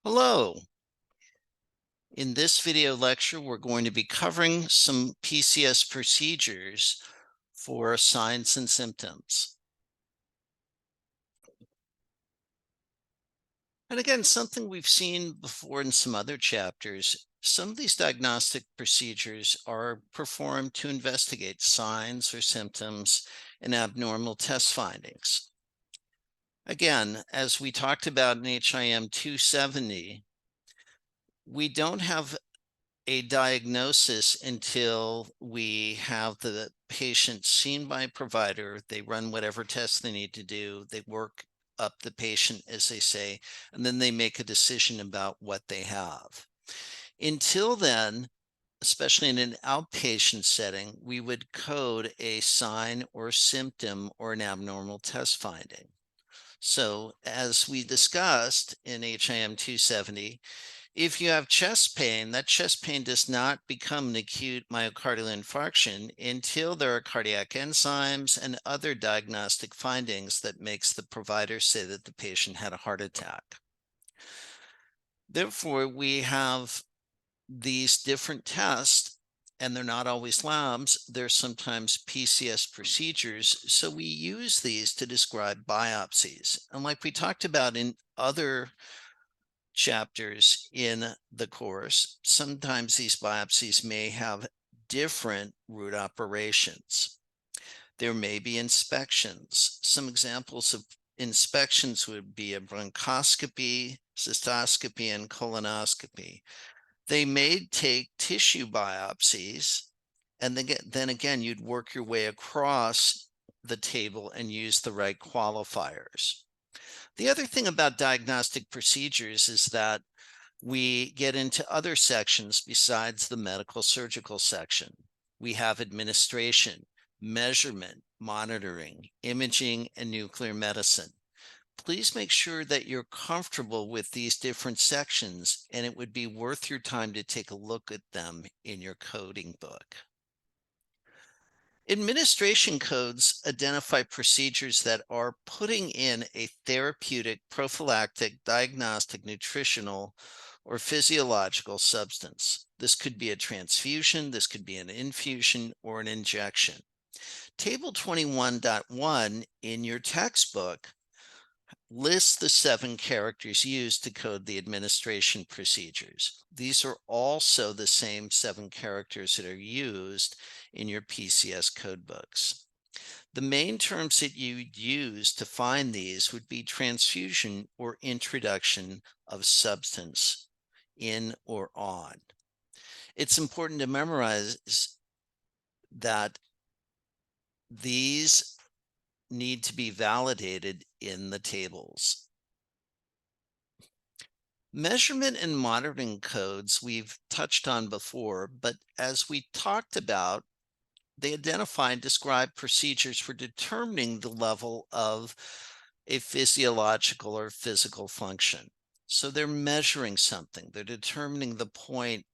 Hello. In this video lecture, we're going to be covering some PCS procedures for signs and symptoms. And again, something we've seen before in some other chapters, some of these diagnostic procedures are performed to investigate signs or symptoms and abnormal test findings. Again, as we talked about in HIM 270, we don't have a diagnosis until we have the patient seen by a provider. They run whatever tests they need to do. They work up the patient, as they say, and then they make a decision about what they have. Until then, especially in an outpatient setting, we would code a sign or symptom or an abnormal test finding. So as we discussed in HIM 270, if you have chest pain, that chest pain does not become an acute myocardial infarction until there are cardiac enzymes and other diagnostic findings that makes the provider say that the patient had a heart attack. Therefore, we have these different tests, and they're not always labs. They're sometimes PCS procedures. So we use these to describe biopsies. And like we talked about in other chapters in the course, sometimes these biopsies may have different root operations. There may be inspections. Some examples of inspections would be a bronchoscopy, cystoscopy, and colonoscopy. They may take tissue biopsies, and then again, you'd work your way across the table and use the right qualifiers. The other thing about diagnostic procedures is that we get into other sections besides the medical surgical section. We have administration, measurement, monitoring, imaging, and nuclear medicine. Please make sure that you're comfortable with these different sections, and it would be worth your time to take a look at them in your coding book. Administration codes identify procedures that are putting in a therapeutic, prophylactic, diagnostic, nutritional, or physiological substance. This could be a transfusion, this could be an infusion, or an injection. Table 21.1 in your textbook lists the 7 characters used to code the administration procedures. These are also the same 7 characters that are used in your PCS code books. The main terms that you'd use to find these would be transfusion or introduction of substance in or on. It's important to memorize that these need to be validated in the tables. Measurement and monitoring codes we've touched on before, but as we talked about, they identify and describe procedures for determining the level of a physiological or physical function. So they're measuring something, they're determining the point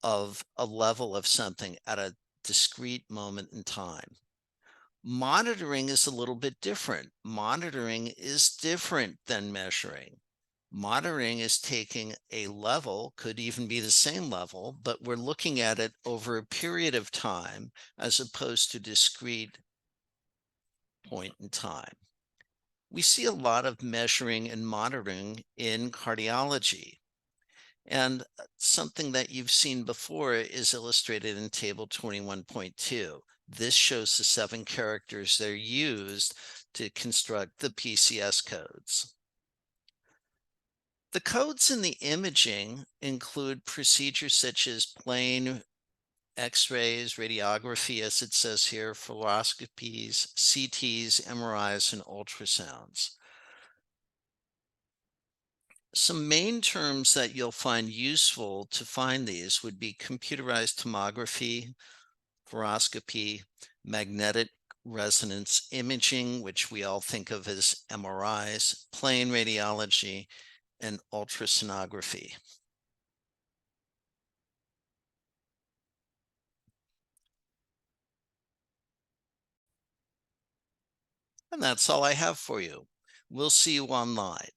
of a level of something at a discrete moment in time. Monitoring is a little bit different. Monitoring is different than measuring. Monitoring is taking a level, could even be the same level, but we're looking at it over a period of time as opposed to discrete point in time. We see a lot of measuring and monitoring in cardiology. And something that you've seen before is illustrated in table 21.2. This shows the 7 characters that are used to construct the PCS codes. The codes in the imaging include procedures such as plain X-rays, radiography, as it says here, fluoroscopies, CTs, MRIs, and ultrasounds. Some main terms that you'll find useful to find these would be computerized tomography, fluoroscopy, magnetic resonance imaging, which we all think of as MRIs, plain radiology, and ultrasonography. And that's all I have for you. We'll see you online.